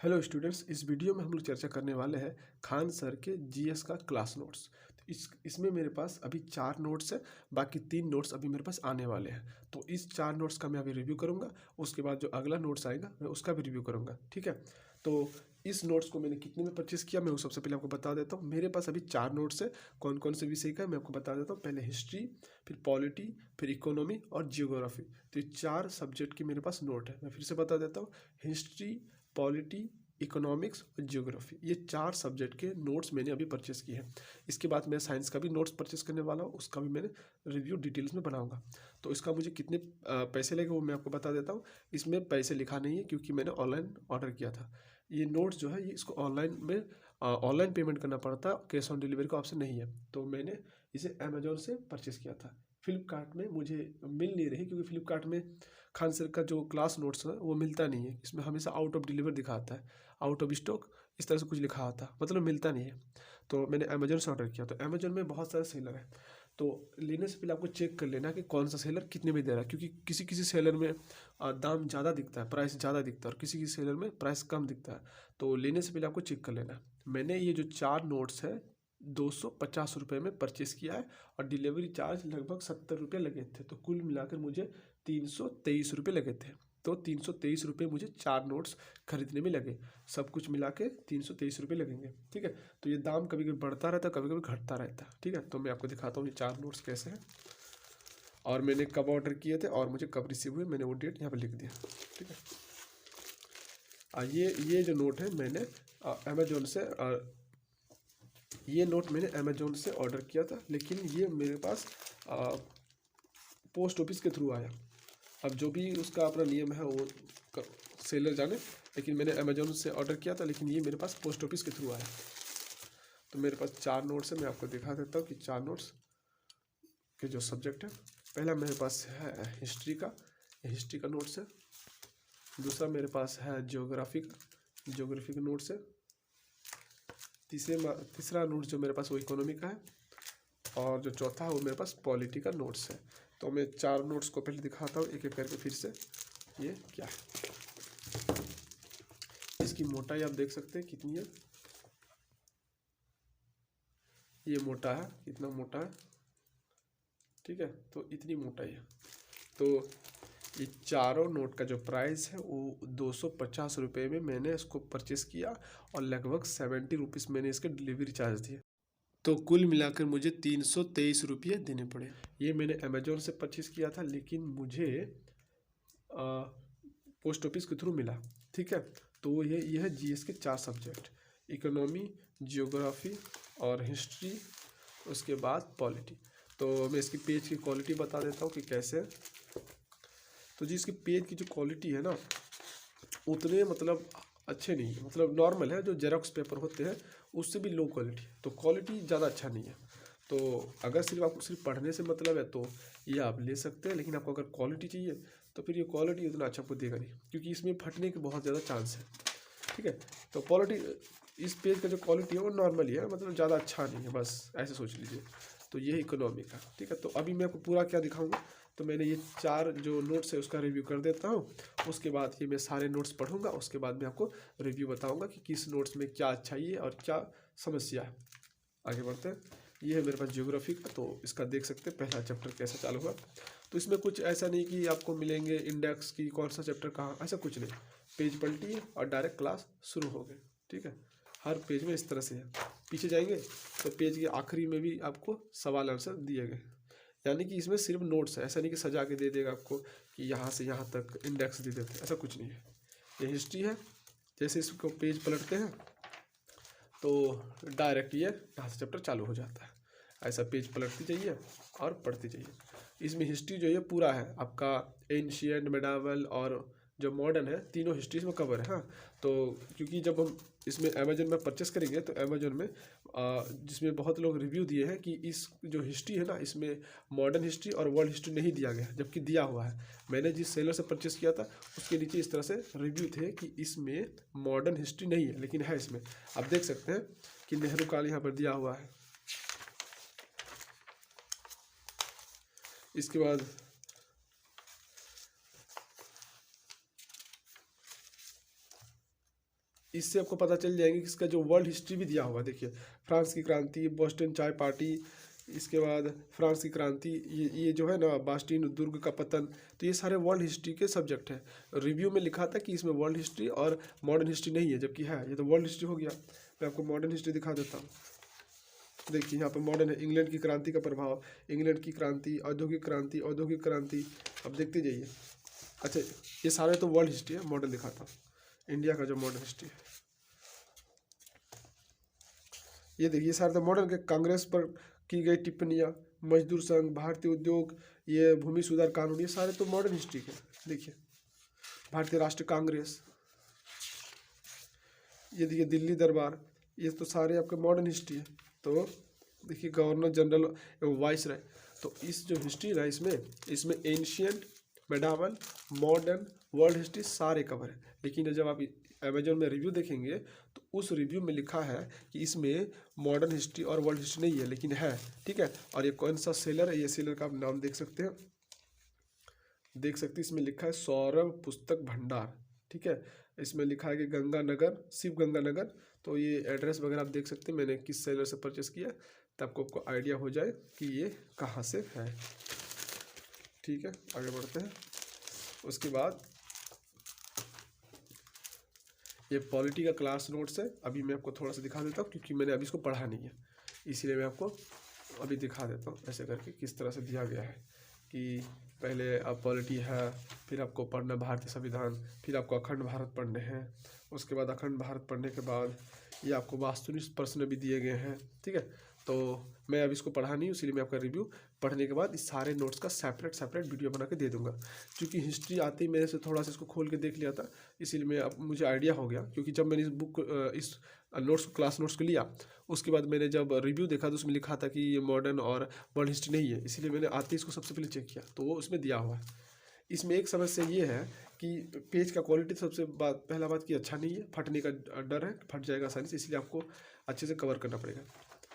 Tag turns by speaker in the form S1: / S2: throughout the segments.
S1: Hello students, इस video में हम लोग चर्चा करने वाले हैं खान सर के जीएस का क्लास नोट्स। तो इसमें मेरे पास अभी 4 नोट्स है, बाकी 3 नोट्स अभी मेरे पास आने वाले हैं। तो इस 4 नोट्स का मैं अभी रिव्यू करूंगा, उसके बाद जो अगला नोट्स आएगा मैं उसका भी रिव्यू करूंगा, ठीक है। तो इस नोट्स को मैंने कितने में परचेस किया मैं वो सबसे पहले आपको बता देता हूँ। मेरे पास अभी 4 नोट्स है। कौन कौन से विषय का है मैं आपको बता देता हूँ। पहले हिस्ट्री, फिर पॉलिटी, फिर इकोनॉमी और जियोग्राफी। तो ये 4 सब्जेक्ट की मेरे पास नोट है। मैं फिर से बता देता हूँ। हिस्ट्री, पॉलिटी, इकोनॉमिक्स और जियोग्राफी, ये 4 सब्जेक्ट के नोट्स मैंने अभी परचेस किए हैं। इसके बाद मैं साइंस का भी नोट्स परचेस करने वाला हूँ, उसका भी मैंने रिव्यू डिटेल्स में बनाऊंगा। तो इसका मुझे कितने पैसे लगे वो मैं आपको बता देता हूँ। इसमें पैसे लिखा नहीं है क्योंकि मैंने ऑनलाइन ऑर्डर किया था। ये नोट्स जो है ये इसको ऑनलाइन पेमेंट करना पड़ता है, कैश ऑन डिलीवरी का ऑप्शन नहीं है। तो मैंने इसे अमेजोन से परचेस किया था। फ्लिपकार्ट में मुझे मिल नहीं रही क्योंकि फ्लिपकार्ट में खान सर का जो क्लास नोट्स है वो मिलता नहीं है। इसमें हमेशा आउट ऑफ डिलीवर दिखाता है, आउट ऑफ स्टॉक, इस तरह से कुछ लिखा आता, मतलब मिलता नहीं है। तो मैंने अमेजोन से ऑर्डर किया। तो अमेजोन में बहुत सारे सेलर हैं, तो लेने से पहले आपको चेक कर लेना कि कौन सा सेलर कितने में दे रहा है, क्योंकि किसी किसी सेलर में दाम ज़्यादा दिखता है, प्राइस ज़्यादा दिखता है, और किसी किसी सेलर में प्राइस कम दिखता है। तो लेने से पहले आपको चेक कर लेना। मैंने ये जो 4 नोट्स है 250 रुपये में परचेस किया है, और डिलीवरी चार्ज लगभग 70 रुपये लगे थे। तो कुल मिलाकर मुझे 323 रुपये लगे थे। तो 323 रुपये मुझे 4 नोट्स खरीदने में लगे। सब कुछ मिला के 323 रुपये लगेंगे, ठीक है। तो ये दाम कभी कभी बढ़ता रहता है, कभी कभी घटता रहता है, ठीक है। तो मैं आपको दिखाता हूँ ये 4 नोट्स कैसे हैं, और मैंने कब ऑर्डर किए थे और मुझे कब रिसीव हुए, मैंने वो डेट यहाँ पर लिख दिया, ठीक है। ये जो नोट है मैंने अमेजोन से ये नोट मैंने अमेजोन से ऑर्डर किया था, लेकिन ये मेरे पास पोस्ट ऑफिस के थ्रू आया। अब जो भी उसका अपना नियम है वो सेलर जाने, लेकिन मैंने अमेजोन से ऑर्डर किया था, लेकिन ये मेरे पास पोस्ट ऑफिस के थ्रू आया। तो मेरे पास 4 नोट्स है, मैं आपको दिखा देता हूँ कि 4 नोट्स के जो सब्जेक्ट है। पहला मेरे पास है हिस्ट्री का, हिस्ट्री का नोट्स है। दूसरा मेरे पास है ज्योग्राफी का नोट्स है। तीसरा नोट्स जो मेरे पास वो इकोनॉमी का है, और जो चौथा है वो मेरे पास पॉलिटी का नोट्स है। तो मैं 4 नोट्स को पहले दिखाता हूँ एक एक करके फिर से। ये क्या है, इसकी मोटाई आप देख सकते हैं कितनी है। ये मोटा है, कितना मोटा है, ठीक है। तो इतनी मोटाई है। तो ये चारों नोट का जो प्राइस है वो 250 रुपये में मैंने इसको परचेस किया, और लगभग 70 रुपीज़ मैंने इसके डिलीवरी चार्ज दिए। तो कुल मिलाकर मुझे 323 रुपये देने पड़े। ये मैंने अमेजोन से परचेस किया था, लेकिन मुझे पोस्ट ऑफिस के थ्रू मिला, ठीक है। तो ये है जीएस के 4 सब्जेक्ट, इकोनॉमी, जियोग्राफी और हिस्ट्री, उसके बाद पॉलिटी। तो मैं इसकी पेज की क्वालिटी बता देता हूँ कि कैसे है। तो जी इसकी पेज की जो क्वालिटी है ना, उतने मतलब अच्छे नहीं है, मतलब नॉर्मल है। जो जेरोक्स पेपर होते हैं उससे भी लो क्वालिटी, तो क्वालिटी ज़्यादा अच्छा नहीं है। तो अगर आपको सिर्फ पढ़ने से मतलब है तो ये आप ले सकते हैं, लेकिन आपको अगर क्वालिटी चाहिए तो फिर ये क्वालिटी उतना अच्छा आपको देगा नहीं, क्योंकि इसमें फटने के बहुत ज़्यादा चांस है, ठीक है। तो क्वालिटी, इस पेज का जो क्वालिटी है वो नॉर्मल ही है, मतलब ज़्यादा अच्छा नहीं है, बस ऐसे सोच लीजिए। तो ये इकोनॉमी का, ठीक है। तो अभी मैं आपको पूरा क्या दिखाऊंगा, तो मैंने ये 4 जो नोट्स है उसका रिव्यू कर देता हूँ। उसके बाद ये मैं सारे नोट्स पढ़ूंगा, उसके बाद मैं आपको रिव्यू बताऊंगा कि किस नोट्स में क्या अच्छाई है और क्या समस्या है। आगे बढ़ते हैं। ये है मेरे पास ज्योग्राफी का, तो इसका देख सकते हैं पहला चैप्टर कैसा चालू हुआ। तो इसमें कुछ ऐसा नहीं कि आपको मिलेंगे इंडेक्स की कौन सा चैप्टर कहाँ, ऐसा कुछ नहीं। पेज पलटिए और डायरेक्ट क्लास शुरू हो गई, ठीक है। हर पेज में इस तरह से है। पीछे जाएंगे तो पेज के आखिरी में भी आपको सवाल आंसर दिए गए, यानी कि इसमें सिर्फ नोट्स है, ऐसा नहीं कि सजा के दे देगा आपको कि यहाँ से यहाँ तक इंडेक्स दे देते, ऐसा कुछ नहीं है। ये हिस्ट्री है, जैसे इसको पेज पलटते हैं तो डायरेक्ट ये यहाँ से चैप्टर चालू हो जाता है। ऐसा पेज पलटती जाइए और पढ़ती जाइए। इसमें हिस्ट्री जो है पूरा है आपका, एंशिएंट, मेडावल और जो मॉडर्न है, तीनों हिस्ट्री में कवर है। हाँ, तो क्योंकि जब हम इसमें अमेजन में परचेस करेंगे तो अमेजन में जिसमें बहुत लोग रिव्यू दिए हैं कि इस जो हिस्ट्री है ना, इसमें मॉडर्न हिस्ट्री और वर्ल्ड हिस्ट्री नहीं दिया गया, जबकि दिया हुआ है। मैंने जिस सेलर से परचेस किया था उसके नीचे इस तरह से रिव्यू थे कि इसमें मॉडर्न हिस्ट्री नहीं है, लेकिन है इसमें। आप देख सकते हैं कि नेहरू काल यहाँ पर दिया हुआ है। इसके बाद इससे आपको पता चल जाएंगे कि इसका जो वर्ल्ड हिस्ट्री भी दिया हुआ है। देखिए, फ्रांस की क्रांति, बोस्टन चाय पार्टी, इसके बाद फ्रांस की क्रांति, ये जो है ना बास्टीन दुर्ग का पतन, तो ये सारे वर्ल्ड हिस्ट्री के सब्जेक्ट हैं। रिव्यू में लिखा था कि इसमें वर्ल्ड हिस्ट्री और मॉडर्न हिस्ट्री नहीं है, जबकि है। ये तो वर्ल्ड हिस्ट्री हो गया। मैं आपको मॉडर्न हिस्ट्री दिखा देता हूँ। देखिए यहाँ पर मॉडर्न है, इंग्लैंड की क्रांति का प्रभाव, इंग्लैंड की क्रांति, औद्योगिक क्रांति, औद्योगिक क्रांति। अब देखते जाइए। अच्छा, ये सारे तो वर्ल्ड हिस्ट्री है, मॉडर्न दिखाता हूँ इंडिया का जो मॉडर्न हिस्ट्री है। ये देखिए सारे तो मॉडर्न के, कांग्रेस पर की गई टिप्पणियाँ, मजदूर संघ, भारतीय उद्योग, ये भूमि सुधार कानून, ये सारे तो मॉडर्न हिस्ट्री के। देखिए भारतीय राष्ट्रीय कांग्रेस, ये देखिए दिल्ली दरबार, ये तो सारे आपके मॉडर्न हिस्ट्री है। तो देखिए गवर्नर जनरल एवं वाइस राय, तो इस जो हिस्ट्री है इसमें ancient, medieval, modern, world history सारे कवर है। लेकिन जब आप अमेजोन में रिव्यू देखेंगे तो उस रिव्यू में लिखा है कि इसमें मॉडर्न हिस्ट्री और वर्ल्ड हिस्ट्री नहीं है, लेकिन है, ठीक है। और ये कौन सा सेलर है, ये सेलर का आप नाम देख सकते हैं, इसमें लिखा है सौरभ पुस्तक भंडार, ठीक है। इसमें लिखा है कि गंगानगर, शिव गंगानगर। तो ये एड्रेस वगैरह आप देख सकते हैं मैंने किस सेलर से परचेस किया, तब आपको आइडिया हो जाए कि ये कहाँ से है, ठीक है। आगे बढ़ते हैं। उसके बाद ये पॉलिटी का क्लास नोट्स है। अभी मैं आपको थोड़ा सा दिखा देता हूँ, क्योंकि मैंने अभी इसको पढ़ा नहीं है, इसीलिए मैं आपको अभी दिखा देता हूँ ऐसे करके किस तरह से दिया गया है। कि पहले अब पॉलिटी है, फिर आपको पढ़ना भारतीय संविधान, फिर आपको अखंड भारत पढ़ने हैं। उसके बाद अखंड भारत पढ़ने के बाद ये आपको वास्तुनिष्ठ प्रश्न भी दिए गए हैं, ठीक है। तो मैं अब इसको पढ़ा नहीं हूँ, इसीलिए मैं आपका रिव्यू पढ़ने के बाद इस सारे नोट्स का सेपरेट वीडियो बना के दे दूंगा। क्योंकि हिस्ट्री आते ही मेरे से थोड़ा सा इसको खोल के देख लिया था, इसीलिए मैं अब मुझे आइडिया हो गया। क्योंकि जब मैंने इस नोट्स को क्लास नोट्स को लिया, उसके बाद मैंने जब रिव्यू देखा तो उसमें लिखा था कि ये मॉडर्न और वर्ल्ड हिस्ट्री नहीं है, इसीलिए मैंने आते ही इसको सबसे पहले चेक किया, तो वो उसमें दिया हुआ है। इसमें एक समस्या ये है कि पेज का क्वालिटी सबसे पहला बात कि अच्छा नहीं है, फटने का डर है, फट जाएगा आसानी से, इसलिए आपको अच्छे से कवर करना पड़ेगा।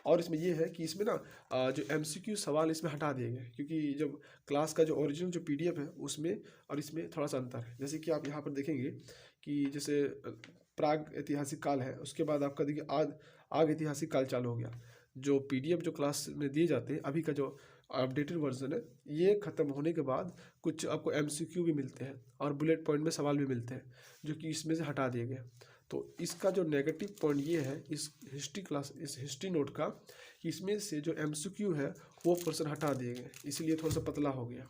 S1: और इसमें ये है कि इसमें ना जो MCQ सवाल इसमें हटा दिए गए, क्योंकि जब क्लास का जो ओरिजिनल जो PDF है उसमें और इसमें थोड़ा सा अंतर है। जैसे कि आप यहाँ पर देखेंगे कि जैसे प्राग ऐतिहासिक काल है, उसके बाद आपका देखिए आग ऐतिहासिक काल चालू हो गया। जो PDF जो क्लास में दिए जाते हैं, अभी का जो अपडेटेड वर्जन है, ये ख़त्म होने के बाद कुछ आपको MCQ भी मिलते हैं और बुलेट पॉइंट में सवाल भी मिलते हैं, जो कि इसमें से हटा दिए गए। तो इसका जो नेगेटिव पॉइंट ये है इस हिस्ट्री नोट का, कि इसमें से जो MCQ है वो पोर्शन हटा दिए गए, इसलिए थोड़ा सा पतला हो गया।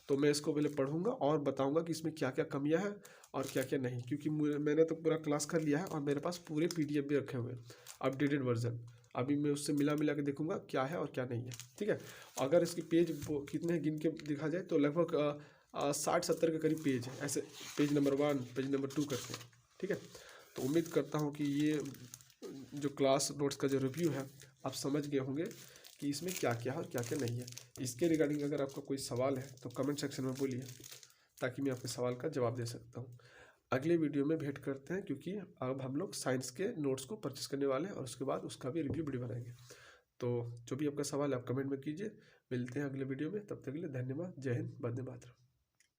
S1: तो मैं इसको पहले पढ़ूंगा और बताऊंगा कि इसमें क्या क्या कमियां हैं और क्या क्या नहीं, क्योंकि मैंने तो पूरा क्लास कर लिया है और मेरे पास पूरे PDF भी रखे हुए हैं अपडेटेड वर्जन। अभी मैं उससे मिला के देखूंगा क्या है और क्या नहीं है, ठीक है। अगर इसके पेज कितने गिन के दिखा जाए तो लगभग 60-70 के करीब पेज है, ऐसे पेज नंबर 1, पेज नंबर 2 करके, ठीक है। तो उम्मीद करता हूँ कि ये जो क्लास नोट्स का जो रिव्यू है आप समझ गए होंगे कि इसमें क्या क्या है और क्या क्या नहीं है। इसके रिगार्डिंग अगर आपका कोई सवाल है तो कमेंट सेक्शन में बोलिए, ताकि मैं आपके सवाल का जवाब दे सकता हूँ। अगले वीडियो में भेंट करते हैं, क्योंकि अब हम लोग साइंस के नोट्स को परचेस करने वाले हैं और उसके बाद उसका भी रिव्यू वीडियो बनाएंगे। तो जो भी आपका सवाल है आप कमेंट में कीजिए। मिलते हैं अगले वीडियो में, तब तक के लिए धन्यवाद। जय हिंद, वंदे मातरम।